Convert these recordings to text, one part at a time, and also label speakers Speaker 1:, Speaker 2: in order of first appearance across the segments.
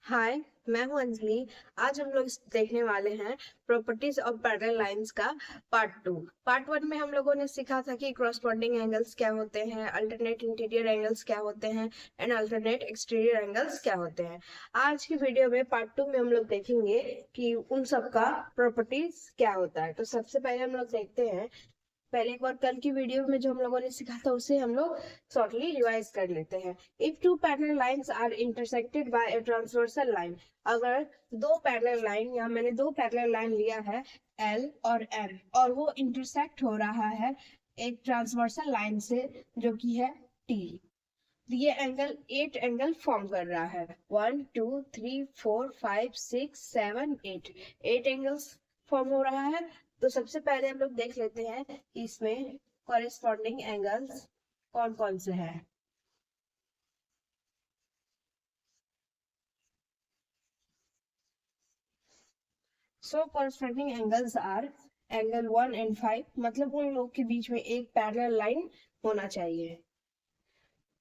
Speaker 1: हाय, मैं हूं अंजलि। आज हम लोग देखने वाले हैं प्रॉपर्टीज ऑफ पैरेलल लाइंस का पार्ट 2। पार्ट 1 में हम लोगों ने सीखा था कि क्रॉसपॉन्डिंग एंगल्स क्या होते हैं, अल्टरनेट इंटीरियर एंगल्स क्या होते हैं एंड अल्टरनेट एक्सटीरियर एंगल्स क्या होते हैं। आज की वीडियो में पार्ट 2 में हम लोग देखेंगे कि उन सब का प्रॉपर्टीज क्या होता है। तो सबसे पहले हम लोग देखते हैं, पहले एक बार कल की वीडियो में जो हम लोगों ने सीखा था उसे हम लोग शॉर्टली रिवाइज कर लेते हैं। If two parallel lines are intersected by a transversal line, अगर दो पैरेलल लाइन, यहाँ मैंने दो पैरेलल लाइन लिया है एल और एम, और वो इंटरसेक्ट हो रहा है एक ट्रांसवर्सल लाइन से जो कि है टी। ये एंगल 8 एंगल फॉर्म कर रहा है। 1 2 3 4 5 6 7 8 8 एंगल्स फॉर्म हो रहा है। तो सबसे पहले हम लोग देख लेते हैं कि इसमें कॉरेस्पॉन्डिंग एंगल्स कौन कौन से हैं। So corresponding angles are angle 1 and 5, मतलब उन लोग के बीच में एक पैरेलल लाइन होना चाहिए।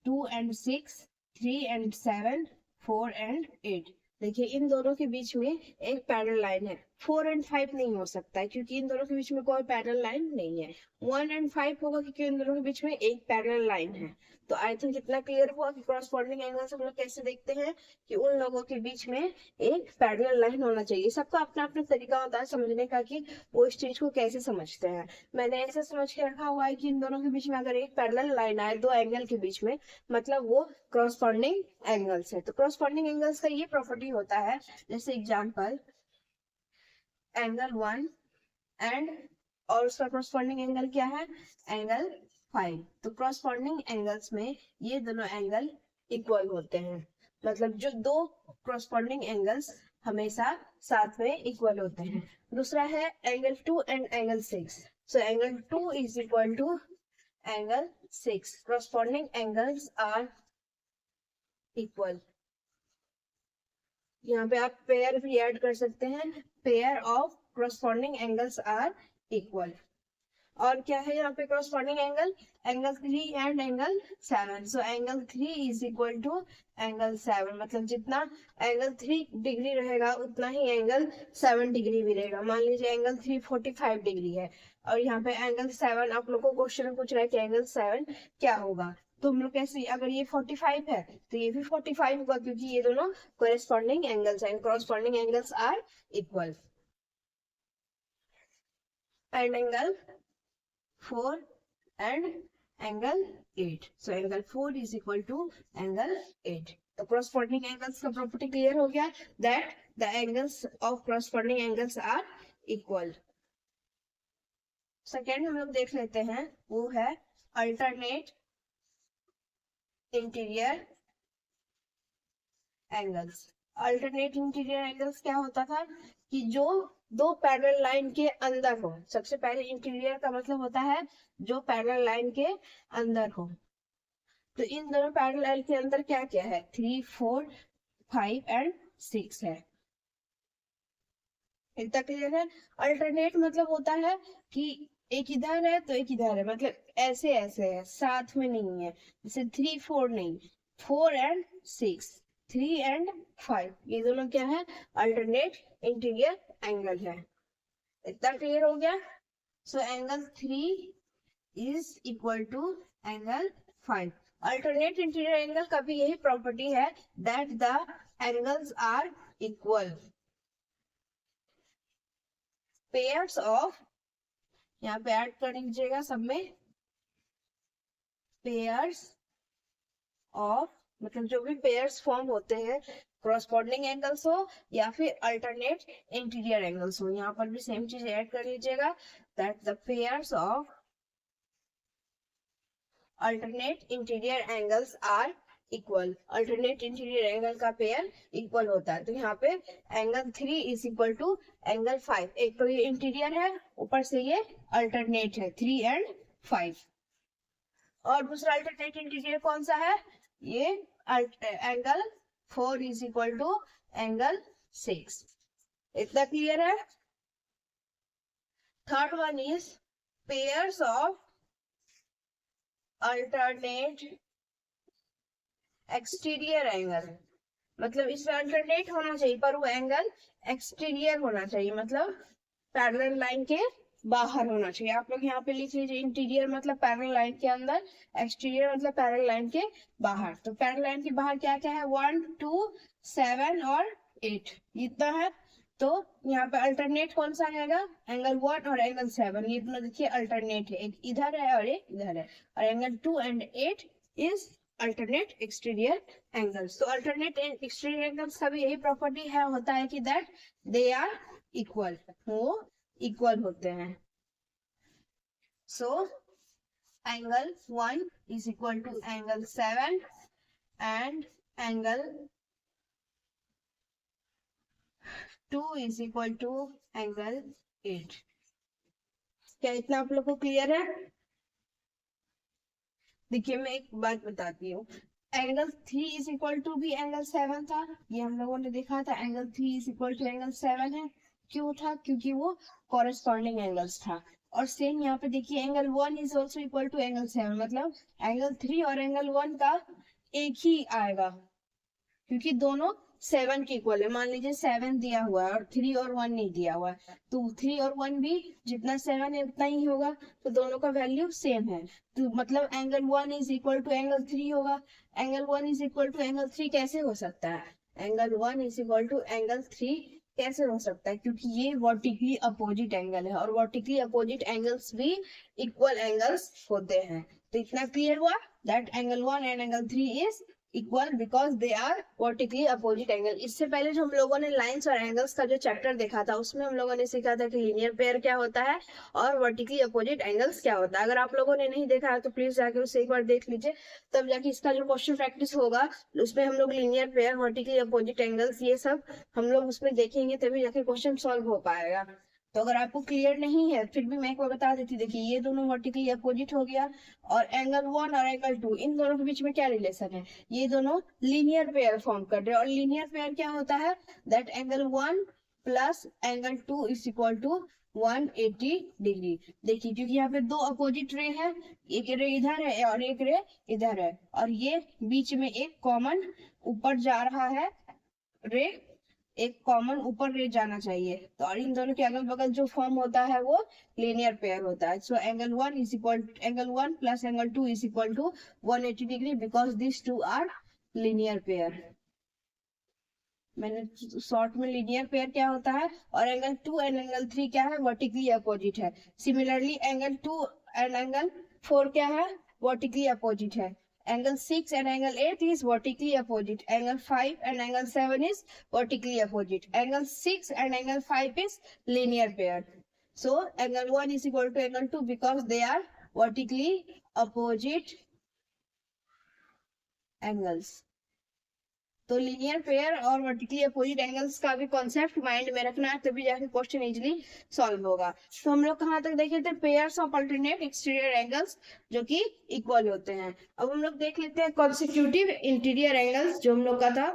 Speaker 1: 2 एंड 6, 3 एंड 7, 4 एंड 8। देखिए इन दोनों के बीच में एक पैरेलल लाइन है। 4 एंड 5 नहीं हो सकता है क्योंकि इन दोनों के बीच में कोई पैरेलल लाइन नहीं है। 1 एंड 5 होगा क्योंकि इन दोनों के बीच में एक पैरेलल लाइन है। तो आई थिंक इतना क्लियर हुआ कि क्रॉसपॉन्डिंग एंगल्स हम लोग कैसे देखते हैं कि उन लोगों के बीच में एक पैरेलल लाइन होना चाहिए। सबका अपना अपना तरीका होता है समझने का कि वो इस चीज को कैसे समझते हैं। मैंने ऐसे समझ के रखा हुआ है कि इन दोनों के बीच में अगर एक पैरेलल लाइन आए दो एंगल के बीच में, मतलब वो क्रॉसपॉन्डिंग एंगल्स है। तो क्रॉसपॉन्डिंग एंगल्स का ये प्रॉपर्टी होता है, जैसे एग्जांपल एंगल 1 एंड, और उसका क्रॉसपॉन्डिंग एंगल क्या है, एंगल 5। तो क्रॉसपॉन्डिंग एंगल्स में ये दोनों एंगल इक्वल होते हैं, मतलब जो दो क्रॉसपॉन्डिंग एंगल्स हमेशा साथ में इक्वल होते हैं। दूसरा है angle 2 and angle 6। So angle 2 is equal to angle 6। corresponding angles are equal। यहाँ पे आप पेयर भी ऐड कर सकते हैं, pair of corresponding angles are equal। और क्या है यहाँ पे corresponding angle, angle 3 and angle 7। So angle 3 is equal to angle 7, मतलब जितना एंगल 3 डिग्री रहेगा उतना ही एंगल 7 डिग्री भी रहेगा। मान लीजिए एंगल 3 45 डिग्री है और यहाँ पे एंगल 7, आप लोग को क्वेश्चन पूछ रहा है कि एंगल 7 क्या होगा। तो हम लोग कैसे, अगर ये 45 है तो ये भी 45 होगा क्योंकि ये दोनों corresponding एंगल्स हैं। corresponding angles are equal. And angle 4 and angle 8। So angle 4 is equal to angle 8। तो corresponding angles का property clear हो गया that the angles of corresponding angles are equal। Second हम लोग देख लेते हैं, वो है alternate interior angles. Alternate interior angles क्या होता था कि जो दो पैरेलल लाइन के अंदर हो। सबसे पहले इंटीरियर का मतलब होता है जो पैरेलल लाइन के अंदर हो। तो इन दोनों पैरेलल लाइन के अंदर क्या क्या है, 3 4 5 एंड 6 है। इतना क्लियर है। अल्टरनेट मतलब होता है कि एक इधर है तो एक इधर है, मतलब ऐसे ऐसे है, साथ में नहीं है। जैसे 3 4 नहीं, 4 एंड 6, 3 एंड 5, ये दोनों क्या है, अल्टरनेट इंटीरियर एंगल है। इतना क्लियर हो गया। So angle 3 is equal to angle 5। Alternate interior angle का भी यही प्रॉपर्टी है that the angles are equal. Pairs of, यहाँ पे ऐड कर लीजिएगा सब में, पेयर्स ऑफ, मतलब जो भी पेयर्स फॉर्म होते हैं, corresponding एंगल्स हो या फिर अल्टरनेट इंटीरियर एंगल्स हो, यहाँ पर भी सेम चीज ऐड कर लीजिएगा that the pairs of alternate interior angles are equal. Alternate interior angle का पेयर इक्वल होता है। तो यहाँ पे angle 3 is equal to angle 5। एक तो ये इंटीरियर है, ऊपर से ये अल्टरनेट है 3 एंड 5। और दूसरा अल्टरनेट इंटीरियर कौन सा है, ये angle 4 is equal to angle 6। इतना क्लियर है। Third one is pairs of alternate exterior angle. मतलब इसमें अल्टरनेट होना चाहिए पर वो एंगल एक्सटीरियर होना चाहिए, मतलब पैरेलल लाइन के बाहर होना चाहिए। आप लोग यहाँ पे लिख लीजिए, इंटीरियर मतलब पैरेलल लाइन के अंदर, एक्सटीरियर मतलब पैरेलल लाइन के बाहर। तो पैरेलल लाइन के बाहर क्या क्या है, 1 2 7 और 8 इतना है। तो यहाँ पे अल्टरनेट कौन सा आएगा, एंगल 1 और एंगल 7, ये दोनों देखिए अल्टरनेट है, एक इधर है और एक इधर है। और angle 2 and 8 is alternate exterior angles. तो अल्टरनेट एक्सटीरियर एंगल्स का भी यही प्रॉपर्टी है, होता है कि दैट दे आर इक्वल, वो इक्वल होते हैं। So angle 1 is equal to angle 7 and angle 2 is equal to angle 8। क्या इतना आप लोग को क्लियर है? देखिए मैं एक बात बताती हूँ, एंगल 3 इज इक्वल टू भी एंगल 7 था, ये हम लोगों ने देखा था, angle 3 is equal to angle 7 है। क्यों था? क्योंकि वो कॉरेस्पॉन्डिंग एंगल्स था। और सेम यहाँ पे देखिए angle 1 is also equal to angle 7, मतलब एंगल 3 और एंगल 1 का एक ही आएगा, क्योंकि दोनों 7 के इक्वल है। मान लीजिए 7 दिया हुआ है और 3 और 1 नहीं दिया हुआ है, तो 3 और 1 भी जितना 7 है उतना ही होगा, तो दोनों का वैल्यू सेम है। तो मतलब angle 1 is equal to angle 3 होगा। Angle 1 is equal to angle 3 कैसे हो सकता है? Angle 1 is equal to angle 3 कैसे हो सकता है? क्योंकि ये वर्टिकली अपोजिट एंगल है, और वर्टिकली अपोजिट एंगल्स भी इक्वल एंगल्स होते हैं। तो इतना क्लियर हुआ that angle 1 and angle 3 is equal because they are vertically opposite angle. इससे पहले जो हम लोगों ने लाइंस और एंगल्स का जो चैप्टर देखा था, उसमें हम लोगों ने सीखा था कि लीनियर पेयर क्या होता है और वर्टिकली अपोजिट एंगल्स क्या होता है। अगर आप लोगों ने नहीं देखा है तो प्लीज जाके उसे एक बार देख लीजिए, तब जाके इसका जो क्वेश्चन प्रैक्टिस होगा उसमें हम लोग linear pair, vertically opposite angles, ये सब हम लोग उसमें देखेंगे, तभी जाके क्वेश्चन सॉल्व हो पाएगा। तो अगर आपको क्लियर नहीं है फिर भी मैं एक बार बता देती, देखिए ये दोनों वर्टिकली अपोजिट हो गया, और एंगल 1 और एंगल 2 इन दोनों के बीच में क्या रिलेशन है, ये दोनों लीनियर पेयर फॉर्म कर रहे हैं। और लीनियर पेयर क्या होता है, that angle 1 plus angle 2 is equal to 180 degree. देखिए क्योंकि यहाँ पे दो अपोजिट रे है, एक रे इधर है और एक रे इधर है, और ये बीच में एक कॉमन ऊपर जा रहा है रे, एक कॉमन ऊपर रे जाना चाहिए। तो और इन दोनों के अगल बगल जो फॉर्म होता है वो लीनियर पेयर होता है। So angle 1 is equal, angle 1 plus angle 2 is equal to 180 degree because this two are linear pair. मैंने शॉर्ट में लीनियर पेयर क्या होता है, और एंगल 2 एंड एंगल 3 क्या है, वर्टिकली अपोजिट है। सिमिलरली एंगल 2 एंड एंगल 4 क्या है, वर्टिकली अपोजिट है। Angle 6 and angle 8 is vertically opposite. Angle 5 and angle 7 is vertically opposite. Angle 6 and angle 5 is linear pair. So angle 1 is equal to angle 2 because they are vertically opposite angles. तो linear pair और vertically opposite angles का भी concept mind में रखना है, तभी जाके question easily solve होगा। तो हम लोग कहाँ तक देखे थे, pairs of alternate exterior angles जो कि इक्वल होते हैं। अब हम लोग देख लेते हैं कॉन्सिक्यूटिव इंटीरियर एंगल्स जो हम लोग का था,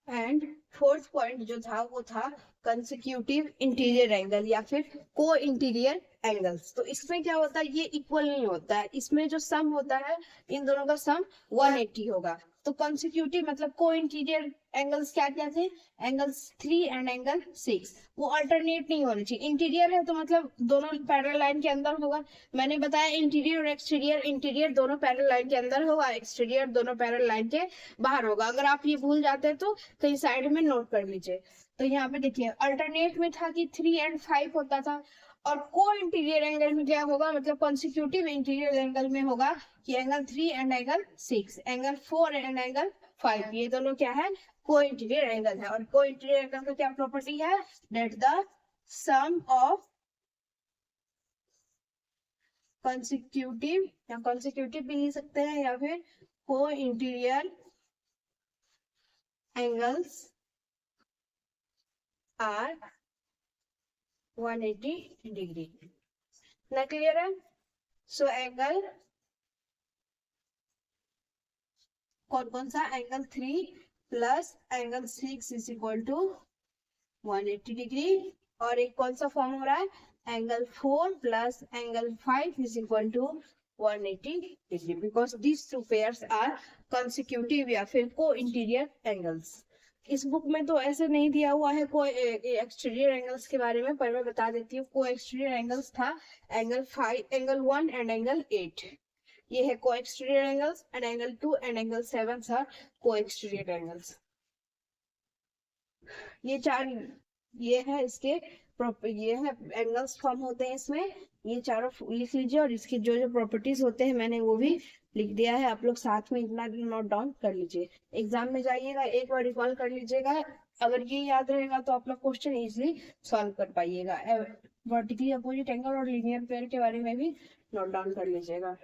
Speaker 1: एंड फोर्थ पॉइंट जो था वो था कंसेक्यूटिव इंटीरियर एंगल या फिर को इंटीरियर एंगल्स। तो इसमें क्या होता है, ये इक्वल नहीं होता है, इसमें जो सम होता है इन दोनों का सम 180 होगा। तो कंसेक्यूटिव मतलब को इंटीरियर एंगल्स क्या क्या थे, एंगल्स 3 एंड एंगल 6, वो अल्टरनेट नहीं होने चाहिए। इंटीरियर है तो मतलब दोनों पैरेलल लाइन के अंदर होगा। मैंने बताया इंटीरियर और एक्सटीरियर, इंटीरियर दोनों पैरेलल लाइन के अंदर होगा, एक्सटीरियर दोनों पैरेलल लाइन के बाहर होगा। अगर आप ये भूल जाते हैं तो कहीं साइड में नोट कर लीजिए। तो यहाँ पे देखिए अल्टरनेट में था कि 3 एंड 5 होता था, और को इंटीरियर एंगल में क्या होगा, मतलब कॉन्सिक्यूटिव इंटीरियर एंगल में होगा कि angle 3 and angle 6, angle 4 and angle 5, ये दोनों क्या है, को इंटीरियर एंगल है। और को इंटीरियर एंगल का क्या प्रॉपर्टी है, that the sum of consecutive, या कंसेक्यूटिव भी लिख सकते हैं, या फिर co interior angles are 180 degree. ना क्लियर है? सो एंगल कौन कौन सा, angle 3 plus angle 6 is equal to 180 degree, और एक कौन सा फॉर्म हो रहा है, angle 4 plus angle 5 is equal to 180 degree, because these two pairs are consecutive या फिर को इंटीरियर एंगल्स। इस बुक में तो ऐसे नहीं दिया हुआ है कोई एक्सटीरियर एंगल्स के बारे में, पर मैं बता देती हूँ। को एक्सटीरियर एंगल्स था एंगल 5, एंगल 1 एंड एंगल 8। ये है co exterior angles, and angle 2 and angle 7 are co exterior angles. ये चार, ये है इसके ये है एंगल्स फॉर्म होते हैं इसमें। ये चारों लिख लीजिए, और इसकी जो जो प्रॉपर्टीज होते हैं मैंने वो भी लिख दिया है। आप लोग साथ में इतना नोट डाउन कर लीजिए, एग्जाम में जाइएगा एक बार रिकॉल कर लीजिएगा। अगर ये याद रहेगा तो आप लोग क्वेश्चन इजिली सॉल्व कर पाइएगा। वर्टिकली अपोजिट एंगल और लीनियर पेयर के बारे में भी नोट डाउन कर लीजिएगा।